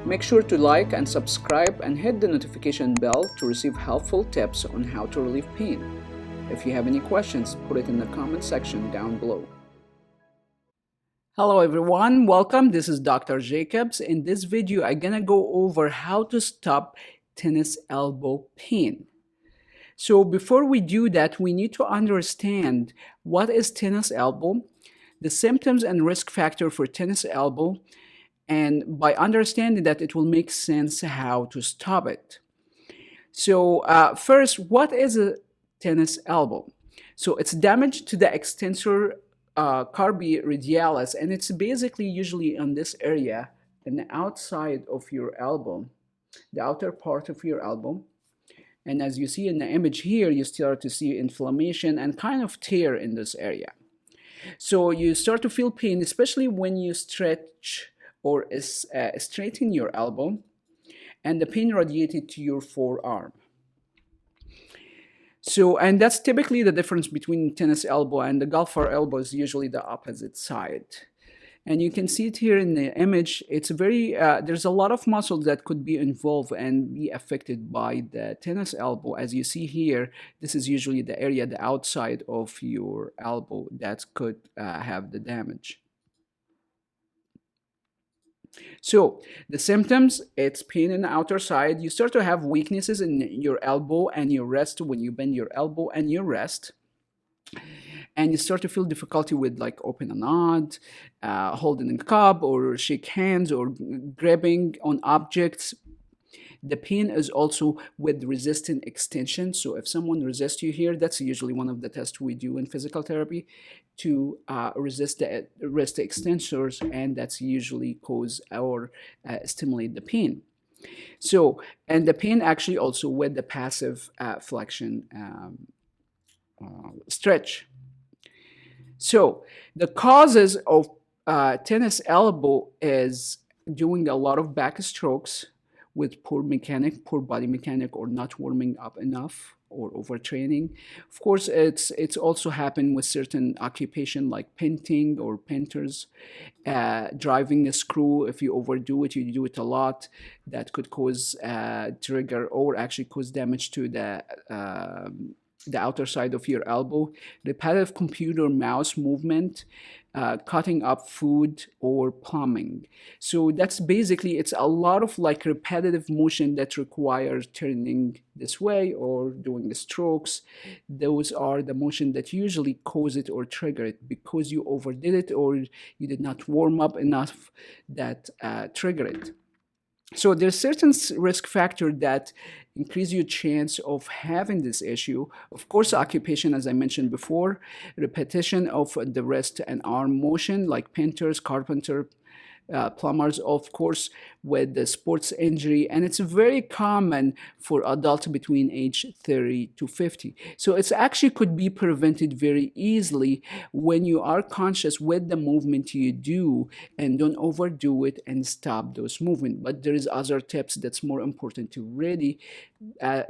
Make sure to like and subscribe and hit the notification bell to receive helpful tips on how to relieve pain. If you have any questions, put it in the comment section down below. Hello everyone, welcome. This is Dr. Jacobs. In this video, I'm gonna go over how to stop tennis elbow pain. So before we do that, we need to understand what is tennis elbow, the symptoms and risk factor for tennis elbow, and by understanding that, it will make sense how to stop it. So first, what is a tennis elbow? So it's damage to the extensor carpi radialis, and it's basically usually on this area on the outside of your elbow, the outer part of your elbow. And as you see in the image here, you start to see inflammation and kind of tear in this area. So you start to feel pain, especially when you stretch or straighten your elbow, and the pain radiated to your forearm. So, and that's typically the difference between tennis elbow and the golfer elbow is usually the opposite side. And you can see it here in the image. It's very, there's a lot of muscles that could be involved and be affected by the tennis elbow. As you see here, this is usually the area, the outside of your elbow that could have the damage. So the symptoms, it's pain in the outer side. You start to have weaknesses in your elbow and your wrist when you bend your elbow and your wrist. And you start to feel difficulty with like open a knot, holding a cup or shake hands or grabbing on objects. The pain is also with resistant extension. So if someone resists you here, that's usually one of the tests we do in physical therapy to resist the wrist extensors, and that's usually cause or stimulate the pain. So, and the pain actually also with the passive flexion stretch. So the causes of tennis elbow is doing a lot of backstrokes with poor body mechanic, or not warming up enough, or overtraining. Of course, it's also happened with certain occupation like painting or painters, driving a screw. If you overdo it, you do it a lot, that could cause trigger or actually cause damage to the outer side of your elbow. Repetitive computer mouse movement, cutting up food, or plumbing. So that's basically, it's a lot of like repetitive motion that requires turning this way or doing the strokes. Those are the motion that usually cause it or trigger it, because you overdid it or you did not warm up enough that trigger it. So there's certain risk factor that increase your chance of having this issue. Of course, occupation, as I mentioned before, repetition of the wrist and arm motion, like painters, carpenter, plumbers, of course, with the sports injury, and it's very common for adults between age 30 to 50. So it's actually could be prevented very easily when you are conscious with the movement you do and don't overdo it and stop those movements. But there is other tips that's more important to really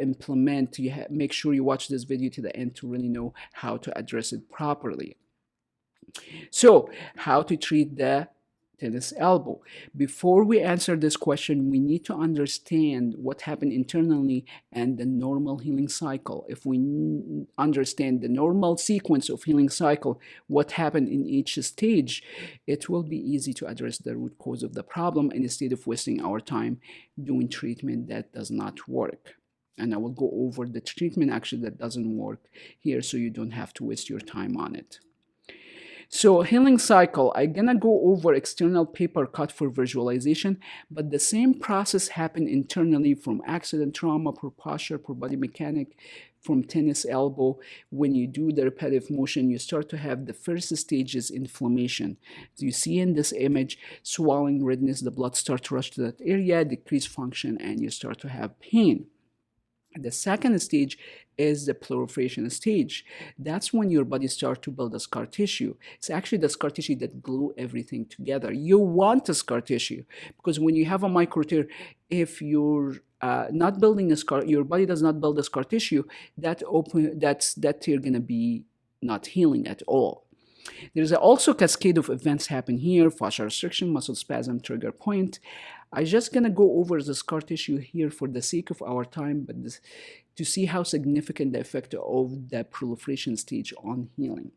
implement. Make sure you watch this video to the end to really know how to address it properly. So how to treat the tennis elbow? Before we answer this question, we need to understand what happened internally and the normal healing cycle. If we understand the normal sequence of healing cycle, what happened in each stage, it will be easy to address the root cause of the problem instead of wasting our time doing treatment that does not work. And I will go over the treatment actually that doesn't work here, so you don't have to waste your time on it. So healing cycle, I'm gonna go over external paper cut for visualization, but the same process happened internally from accident, trauma, poor posture, poor body mechanic, from tennis elbow. When you do the repetitive motion, you start to have the first stages inflammation. As you see in this image, swelling, redness, the blood starts to rush to that area, decreased function, and you start to have pain. The second stage is the proliferation stage. That's when your body starts to build a scar tissue. It's actually the scar tissue that glue everything together. You want a scar tissue because when you have a micro tear, if you're not building a scar, your body does not build a scar tissue, that tear gonna be not healing at all. There's also a cascade of events happen here: fascia restriction, muscle spasm, trigger point, I'm just gonna go over the scar tissue here for the sake of our time, but to see how significant the effect of the proliferation stage on healing.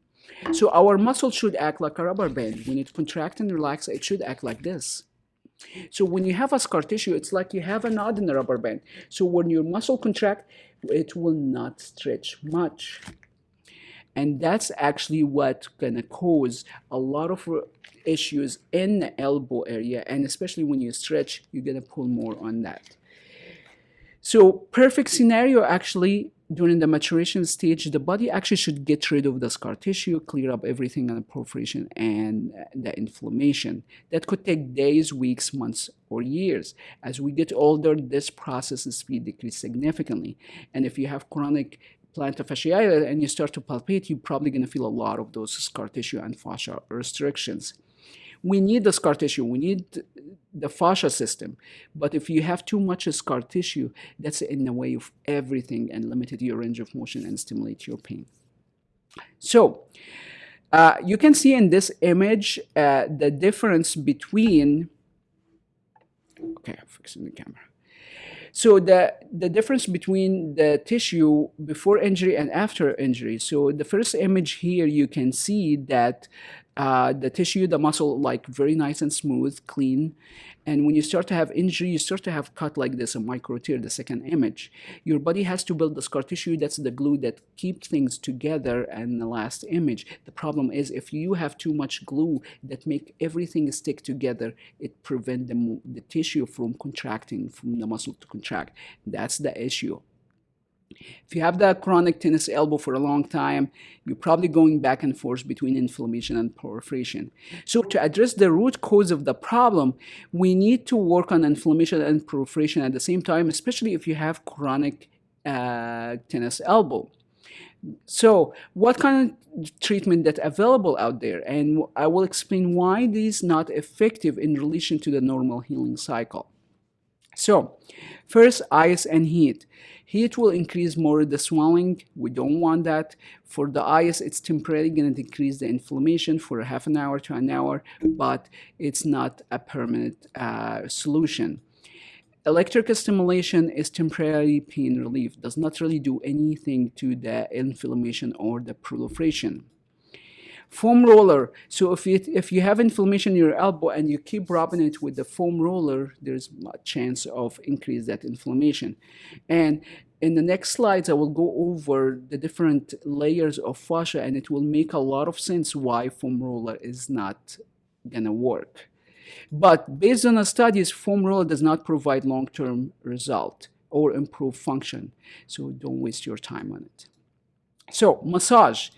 So our muscle should act like a rubber band. When it contracts and relaxes, it should act like this. So when you have a scar tissue, it's like you have a knot in the rubber band. So when your muscle contracts, it will not stretch much. And that's actually what's gonna cause a lot of issues in the elbow area, and especially when you stretch, you're gonna pull more on that. So perfect scenario, actually, during the maturation stage, the body actually should get rid of the scar tissue, clear up everything on the proliferation and the inflammation. That could take days, weeks, months, or years. As we get older, this process speed decreases significantly. And if you have chronic plantar fasciitis and you start to palpate, you're probably going to feel a lot of those scar tissue and fascia restrictions. We need the scar tissue, we need the fascia system, but if you have too much scar tissue, that's in the way of everything and limited your range of motion and stimulate your pain. So you can see in this image the difference between, okay, I'm fixing the camera. So the difference between the tissue before injury and after injury. So the first image here, you can see that the tissue, the muscle, like very nice and smooth, clean. And when you start to have injury, you start to have cut like this, a micro tear, the second image. Your body has to build the scar tissue. That's the glue that keeps things together. And the last image, the problem is if you have too much glue that make everything stick together, it prevents the tissue from contracting, from the muscle to contract. That's the issue. If you have that chronic tennis elbow for a long time, you're probably going back and forth between inflammation and proliferation. So to address the root cause of the problem, we need to work on inflammation and proliferation at the same time, especially if you have chronic tennis elbow. So what kind of treatment that's available out there? And I will explain why these not effective in relation to the normal healing cycle. So first, ice and heat. Heat will increase more the swelling. We don't want that. For the ice, it's temporarily going to decrease the inflammation for a half an hour to an hour, but it's not a permanent solution. Electrical stimulation is temporary pain relief, does not really do anything to the inflammation or the proliferation. Foam roller. So if you have inflammation in your elbow and you keep rubbing it with the foam roller, there's a chance of increase that inflammation. And in the next slides, I will go over the different layers of fascia, and it will make a lot of sense why foam roller is not gonna work. But based on the studies, foam roller does not provide long-term result or improve function. So don't waste your time on it. So massage.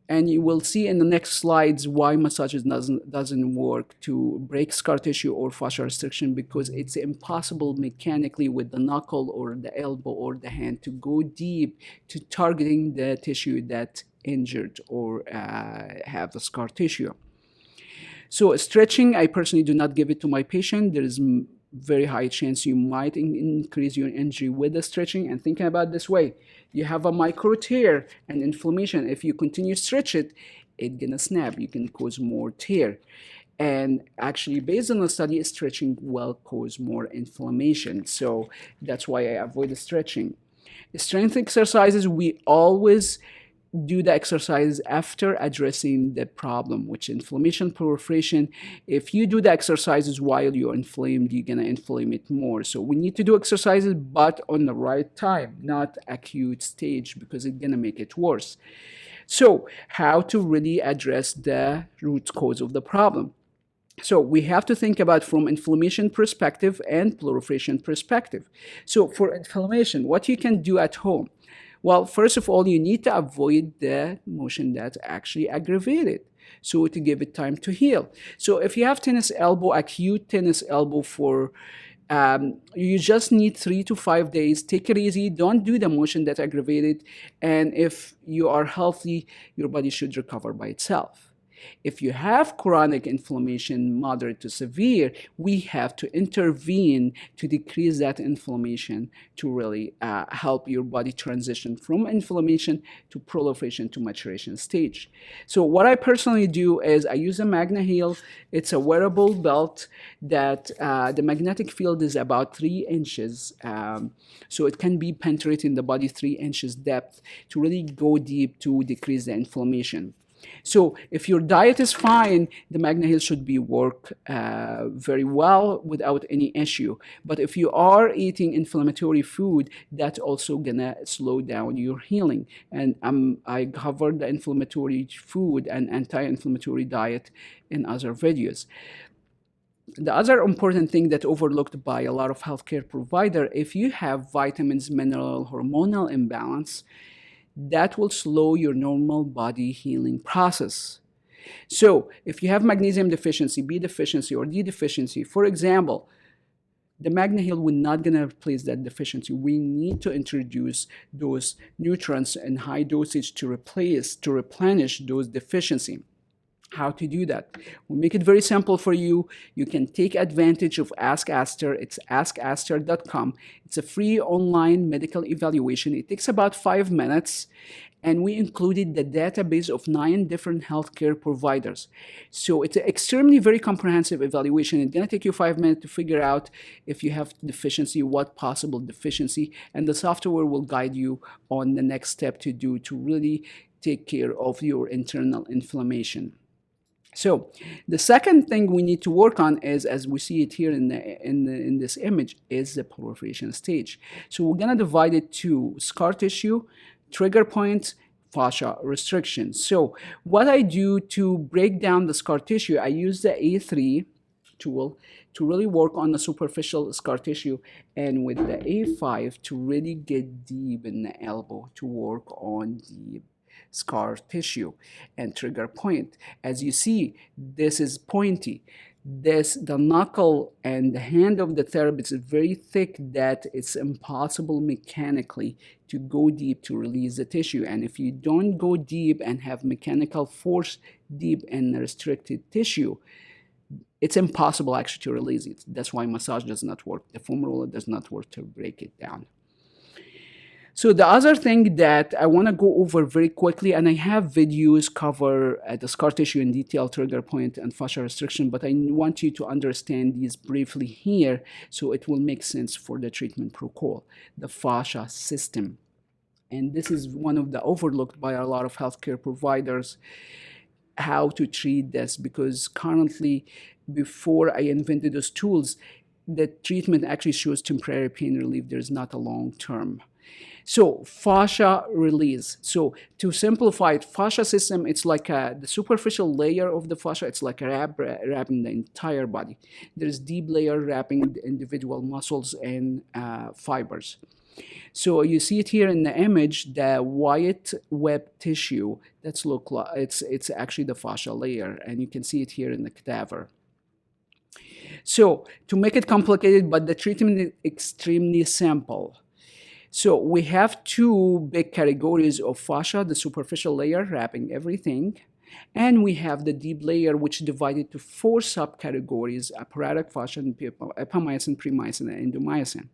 And you will see in the next slides why massage doesn't work to break scar tissue or fascia restriction, because it's impossible mechanically with the knuckle or the elbow or the hand to go deep to targeting the tissue that's injured or have the scar tissue. So stretching, I personally do not give it to my patient. There is very high chance you might increase your injury with the stretching. And thinking about this way, you have a micro tear and inflammation. If you continue to stretch it, it's gonna snap. You can cause more tear. And actually, based on the study, stretching will cause more inflammation. So that's why I avoid the stretching. Strength exercises, we always do the exercise after addressing the problem, which inflammation, proliferation. If you do the exercises while you're inflamed, you're gonna inflame it more. So we need to do exercises, but on the right time, not acute stage, because it's gonna make it worse. So how to really address the root cause of the problem? So we have to think about from inflammation perspective and proliferation perspective. So for inflammation, what you can do at home? Well, first of all, you need to avoid the motion that's actually aggravated, so to give it time to heal. So if you have tennis elbow, acute tennis elbow for, you just need 3 to 5 days. Take it easy. Don't do the motion that's aggravated. And if you are healthy, your body should recover by itself. If you have chronic inflammation, moderate to severe, we have to intervene to decrease that inflammation to really help your body transition from inflammation to proliferation to maturation stage. So what I personally do is I use a MagnaHeal. It's a wearable belt that the magnetic field is about 3 inches. So it can be penetrating the body 3 inches depth to really go deep to decrease the inflammation. So if your diet is fine, the MagnaHeal should be work very well without any issue. But if you are eating inflammatory food, that's also gonna slow down your healing. And I covered the inflammatory food and anti-inflammatory diet in other videos. The other important thing that overlooked by a lot of healthcare provider, if you have vitamins, mineral, hormonal imbalance, that will slow your normal body healing process. So if you have magnesium deficiency, B deficiency, or D deficiency, for example, the MagnaHeal will not gonna replace that deficiency. We need to introduce those nutrients in high dosage to replenish those deficiencies. How to do that? We make it very simple for you. You can take advantage of Ask ASTR. It's askastr.com. It's a free online medical evaluation. It takes about 5 minutes, and we included the database of 9 different healthcare providers. So it's an extremely very comprehensive evaluation. It's gonna take you 5 minutes to figure out if you have deficiency, what possible deficiency, and the software will guide you on the next step to do to really take care of your internal inflammation. So the second thing we need to work on is, as we see it here in this image, is the proliferation stage. So we're gonna divide it to scar tissue, trigger points, fascia restriction. So what I do to break down the scar tissue, I use the A3 tool to really work on the superficial scar tissue, and with the A5 to really get deep in the elbow to work on the scar tissue and trigger point. As you see, this is pointy. The knuckle and the hand of the therapist is very thick that it's impossible mechanically to go deep to release the tissue. And if you don't go deep and have mechanical force deep in the restricted tissue, it's impossible actually to release it. That's why massage does not work. The foam roller does not work to break it down. So the other thing that I want to go over very quickly, and I have videos cover the scar tissue in detail, trigger point, and fascia restriction, but I want you to understand these briefly here so it will make sense for the treatment protocol, the fascia system. And this is one of the overlooked by a lot of healthcare providers, how to treat this, because currently, before I invented those tools, the treatment actually shows temporary pain relief. There's not a long term. So fascia release. So to simplify it, fascia system, it's like the superficial layer of the fascia. It's like a wrapping the entire body. There's deep layer wrapping the individual muscles and fibers. So you see it here in the image, the white web tissue. That's look like it's actually the fascia layer, and you can see it here in the cadaver. So to make it complicated, but the treatment is extremely simple. So we have 2 big categories of fascia, the superficial layer wrapping everything, and we have the deep layer, which is divided to 4 subcategories: apparatic fascia, epimysin, premiysin, and endomysin.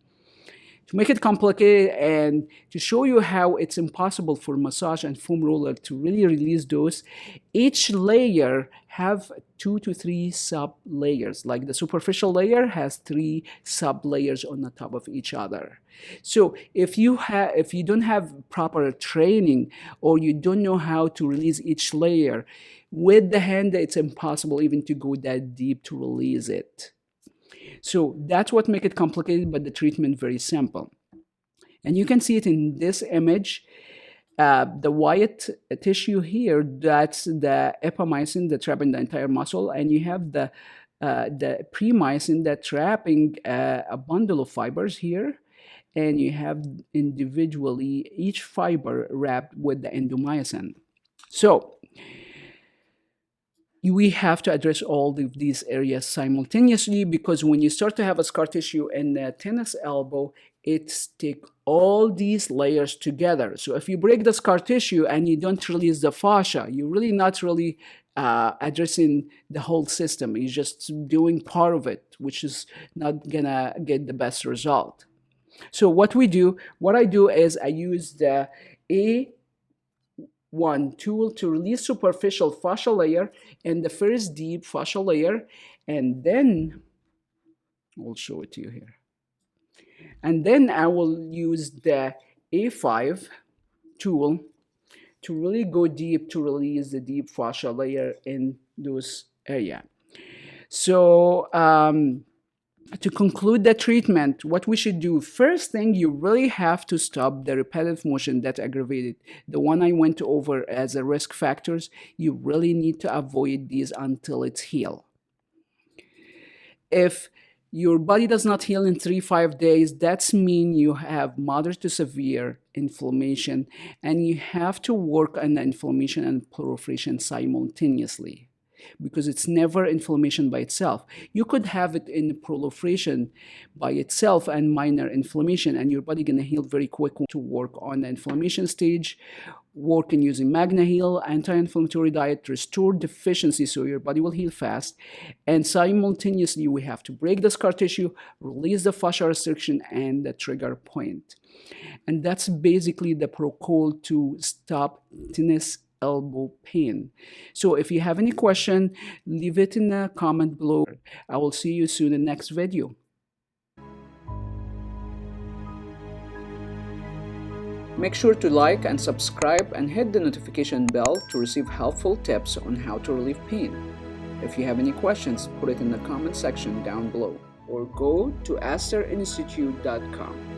To make it complicated and to show you how it's impossible for massage and foam roller to really release those, each layer have 2 to 3 sub layers. Like the superficial layer has 3 sub layers on the top of each other. So if you don't have proper training, or you don't know how to release each layer with the hand, it's impossible even to go that deep to release it. So that's what makes it complicated, but the treatment very simple. And you can see it in this image. The white tissue here, that's the epimysin that's wrapping the entire muscle, and you have the premiysin that's wrapping a bundle of fibers here, and you have individually each fiber wrapped with the endomysin. So we have to address all of these areas simultaneously, because when you start to have a scar tissue in the tennis elbow, it sticks all these layers together. So if you break the scar tissue and you don't release the fascia, you're really not really addressing the whole system. You're just doing part of it, which is not gonna get the best result. So what I do is I use the A1 tool to release superficial fascia layer and the first deep fascia layer, and then I'll show it to you here. And then I will use the A5 tool to really go deep to release the deep fascia layer in those area. So to conclude the treatment, what we should do, first thing, you really have to stop the repetitive motion that aggravated. The one I went over as a risk factors, you really need to avoid these until it's healed. If your body does not heal in 3-5 days, that's mean you have moderate to severe inflammation, and you have to work on the inflammation and proliferation simultaneously, because it's never inflammation by itself. You could have it in proliferation by itself and minor inflammation, and your body gonna heal very quick. To work on the inflammation stage, work in using MagnaHeal, anti-inflammatory diet, restore deficiency so your body will heal fast, and simultaneously we have to break the scar tissue, release the fascia restriction and the trigger point. And that's basically the protocol to stop tennis elbow pain. So if you have any question, leave it in the comment below. I will see you soon in the next video. Make sure to like and subscribe and hit the notification bell to receive helpful tips on how to relieve pain. If you have any questions, put it in the comment section down below or go to asterinstitute.com.